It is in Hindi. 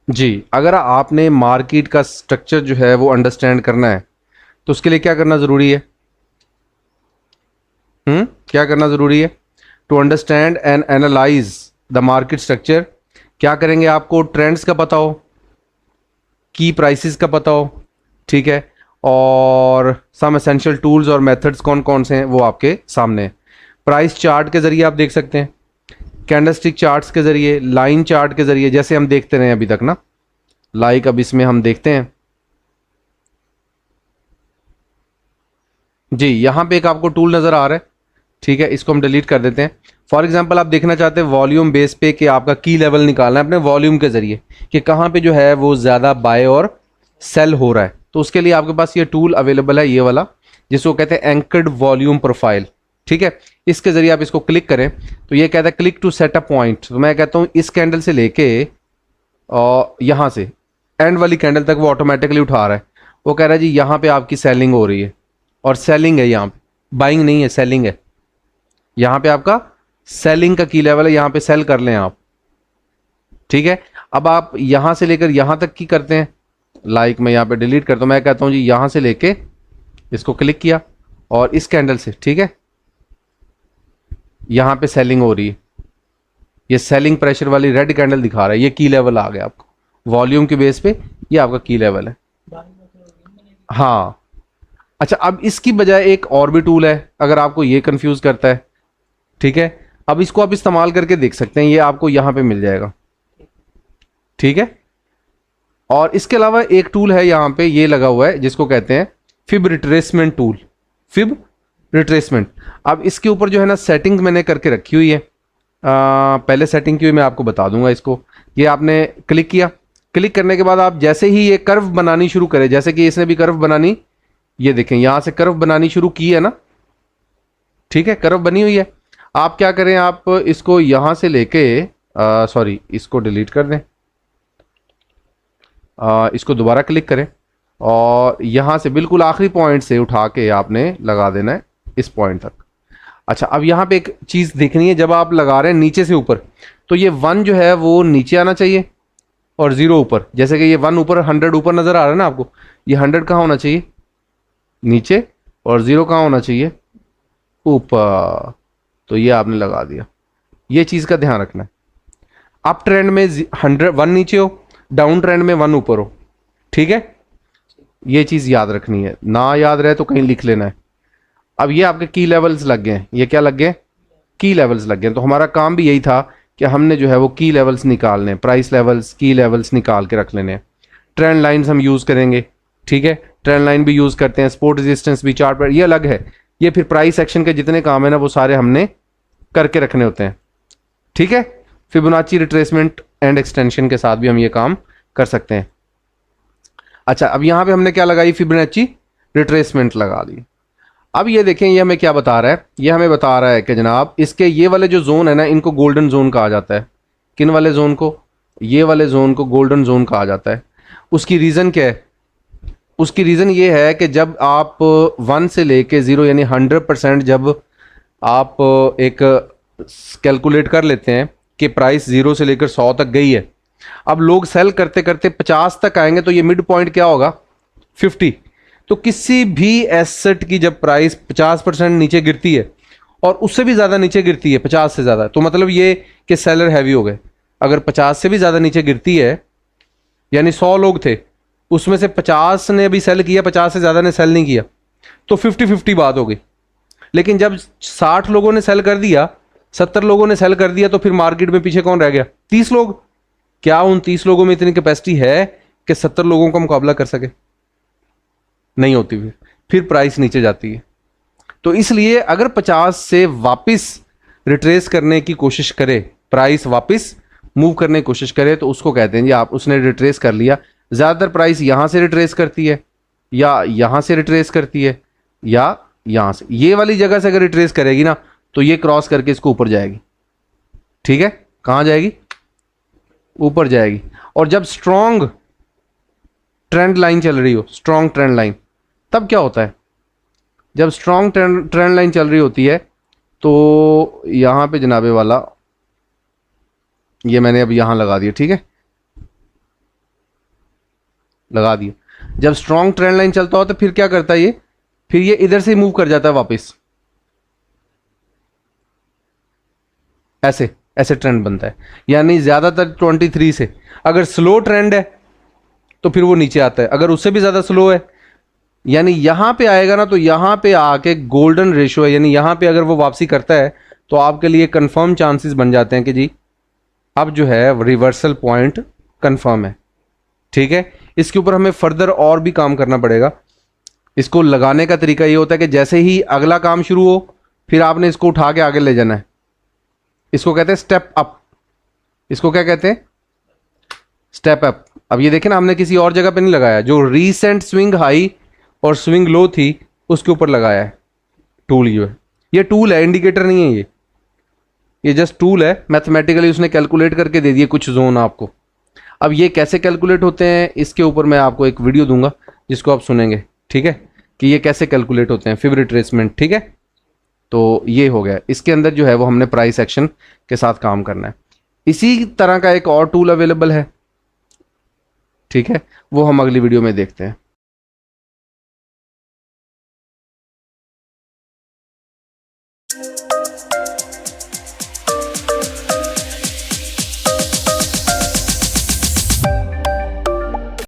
जी, अगर आपने मार्केट का स्ट्रक्चर जो है वो अंडरस्टैंड करना है तो उसके लिए क्या करना ज़रूरी है? क्या करना ज़रूरी है? To understand and analyse the market structure, क्या करेंगे? आपको ट्रेंड्स का पता हो, की प्राइसेस का पता हो, ठीक है, और सम एसेंशियल टूल्स और मेथड्स कौन कौन से हैं वो आपके सामने हैं। प्राइस चार्ट के ज़रिए आप देख सकते हैं, कैंडलस्टिक चार्ट्स के ज़रिए, लाइन चार्ट के ज़रिए, जैसे हम देखते रहे अभी तक ना, लाइक अब इसमें हम देखते हैं। जी, यहाँ पे एक आपको टूल नज़र आ रहा है, ठीक है, इसको हम डिलीट कर देते हैं। फॉर एग्जांपल आप देखना चाहते हैं वॉल्यूम बेस पे कि आपका की लेवल निकालना है अपने वॉल्यूम के ज़रिए कि कहाँ पे जो है वो ज़्यादा बाय और सेल हो रहा है, तो उसके लिए आपके पास ये टूल अवेलेबल है, ये वाला, जिसको कहते हैं एंकर्ड वॉल्यूम प्रोफाइल, ठीक है। इसके ज़रिए आप इसको क्लिक करें तो ये कहता है click to set a point, तो मैं कहता हूँ इस कैंडल से लेके और यहाँ से एंड वाली कैंडल तक वो ऑटोमेटिकली उठा रहा है। वो कह रहा है जी यहाँ पे आपकी सेलिंग हो रही है, और सेलिंग है यहाँ पे, बाइंग नहीं है, सेलिंग है। यहाँ पे आपका सेलिंग का की लेवल है, यहाँ पे सेल कर लें आप, ठीक है। अब आप यहाँ से लेकर यहाँ तक की करते हैं, लाइक मैं यहाँ पे डिलीट करता हूँ, मैं कहता हूँ जी यहाँ से लेके इसको क्लिक किया और इस कैंडल से, ठीक है, यहाँ पे सेलिंग हो रही है, ये सेलिंग प्रेशर वाली रेड कैंडल दिखा रहा है, ये की लेवल आ गया आपको वॉल्यूम के बेस पे, ये आपका की लेवल है। हाँ, अच्छा, अब इसकी बजाय एक और भी टूल है अगर आपको ये कंफ्यूज करता है, ठीक है। अब इसको आप इस्तेमाल करके देख सकते हैं, ये आपको यहां पे मिल जाएगा, ठीक है। और इसके अलावा एक टूल है यहां पे ये लगा हुआ है जिसको कहते हैं fib retracement tool, fib retracement. अब इसके ऊपर जो है ना सेटिंग मैंने करके रखी हुई है, पहले सेटिंग की हुई मैं आपको बता दूंगा इसको। ये आपने क्लिक किया, क्लिक करने के बाद आप जैसे ही ये कर्व बनानी शुरू करें, जैसे कि इसने भी कर्व बनानी, ये देखें यहां से कर्व बनानी शुरू की है ना, ठीक है, कर्व बनी हुई है। आप क्या करें, आप इसको यहां से लेके, सॉरी इसको डिलीट कर दें, इसको दोबारा क्लिक करें और यहां से बिल्कुल आखिरी पॉइंट से उठा के आपने लगा देना है इस पॉइंट तक। अच्छा, अब यहां पे एक चीज देखनी है, जब आप लगा रहे हैं नीचे से ऊपर तो ये 1 जो है वो नीचे आना चाहिए और 0 ऊपर, जैसे कि ये 1 ऊपर, 100 ऊपर नजर आ रहा है ना आपको, ये 100 कहाँ होना चाहिए? नीचे, और 0 कहाँ होना चाहिए? ऊपर। तो ये आपने लगा दिया, ये चीज का ध्यान रखना है। अप ट्रेंड में 100 नीचे हो, डाउन ट्रेंड में 1 ऊपर हो, ठीक है। ये चीज याद रखनी है, ना याद रहे तो कहीं लिख लेना है। अब ये आपके की लेवल्स लग गए हैं, ये क्या लग गए? की लेवल्स लग गए। तो हमारा काम भी यही था कि हमने जो है वो की लेवल्स निकालने, प्राइस लेवल्स, की लेवल्स निकाल के रख लेने। ट्रेंड लाइन्स हम यूज करेंगे, ठीक है, ट्रेंड लाइन भी यूज करते हैं, सपोर्ट रेजिस्टेंस भी, चार्ट पर, ये अलग है। ये फिर प्राइस एक्शन के जितने काम है ना वो सारे हमने करके रखने होते हैं, ठीक है। फिबोनाची रिट्रेसमेंट एंड एक्सटेंशन के साथ भी हम ये काम कर सकते हैं। अच्छा, अब यहां पे हमने क्या लगाई? फिबोनाची रिट्रेसमेंट लगा दी। अब ये देखें, ये हमें क्या बता रहा है? ये हमें बता रहा है कि जनाब इसके ये वाले जो जोन है ना, इनको गोल्डन जोन कहा जाता है। किन वाले जोन को? ये वाले जोन को गोल्डन जोन कहा जाता है। उसकी रीज़न क्या है? उसकी रीज़न ये है कि जब आप 1 से लेके 0 यानी 100% जब आप एक कैलकुलेट कर लेते हैं कि प्राइस 0 से लेकर 100 तक गई है, अब लोग सेल करते करते 50 तक आएंगे तो ये मिड पॉइंट क्या होगा? 50। तो किसी भी एसेट की जब प्राइस 50% नीचे गिरती है और उससे भी ज़्यादा नीचे गिरती है, 50 से ज़्यादा, तो मतलब ये कि सेलर हैवी हो गए। अगर 50 से भी ज़्यादा नीचे गिरती है, यानी 100 लोग थे, उसमें से 50 ने भी सेल किया, 50 से ज़्यादा ने सेल नहीं किया, तो 50-50 बात हो गई। लेकिन जब 60 लोगों ने सेल कर दिया, 70 लोगों ने सेल कर दिया, तो फिर मार्केट में पीछे कौन रह गया? 30 लोग। क्या उन 30 लोगों में इतनी कैपेसिटी है कि 70 लोगों का मुकाबला कर सके? नहीं होती। फिर प्राइस नीचे जाती है। तो इसलिए अगर 50 से वापस रिट्रेस करने की कोशिश करे, प्राइस वापस मूव करने की कोशिश करे, तो उसको कहते हैं जी आप, उसने रिट्रेस कर लिया। ज़्यादातर प्राइस यहां से रिट्रेस करती है, या यहां से रिट्रेस करती है, या यहां से, ये वाली जगह से अगर रिट्रेस करेगी ना तो ये क्रॉस करके इसको ऊपर जाएगी, ठीक है। कहां जाएगी? ऊपर जाएगी। और जब स्ट्रॉन्ग ट्रेंड लाइन चल रही हो, स्ट्रॉन्ग ट्रेंड लाइन, तब क्या होता है? जब स्ट्रॉन्ग ट्रेंड लाइन चल रही होती है तो यहां पे जनाबे वाला, ये मैंने अब यहां लगा दिया, ठीक है। लगा दिया। जब स्ट्रॉन्ग ट्रेंड लाइन चलता हो तो फिर क्या करता है ये, फिर ये इधर से मूव कर जाता है वापस, ऐसे ऐसे ट्रेंड बनता है। यानी ज्यादातर 23 से, अगर स्लो ट्रेंड है तो फिर वो नीचे आता है, अगर उससे भी ज्यादा स्लो है यानी यहां पे आएगा ना, तो यहां पे आके गोल्डन रेशियो है, यानी यहां पे अगर वो वापसी करता है तो आपके लिए कंफर्म चांसेस बन जाते हैं कि जी अब जो है रिवर्सल पॉइंट कंफर्म है। ठीक है, इसके ऊपर हमें फर्दर और भी काम करना पड़ेगा। इसको लगाने का तरीका ये होता है कि जैसे ही अगला काम शुरू हो फिर आपने इसको उठा के आगे ले जाना है। इसको कहते हैं स्टेप अप। इसको क्या कहते हैं, स्टेप अप। अब ये देखें ना, हमने किसी और जगह पे नहीं लगाया, जो रीसेंट स्विंग हाई और स्विंग लो थी उसके ऊपर लगाया है टूल। ये टूल है, इंडिकेटर नहीं है ये जस्ट टूल है। मैथमेटिकली उसने कैलकुलेट करके दे दिए कुछ जोन आपको। अब ये कैसे कैलकुलेट होते हैं इसके ऊपर मैं आपको एक वीडियो दूंगा जिसको आप सुनेंगे, ठीक है, कि ये कैसे कैलकुलेट होते हैं, फिब रिट्रेसमेंट। ठीक है, तो ये हो गया। इसके अंदर जो है वो हमने प्राइस एक्शन के साथ काम करना है। इसी तरह का एक और टूल अवेलेबल है, ठीक है, वो हम अगली वीडियो में देखते हैं।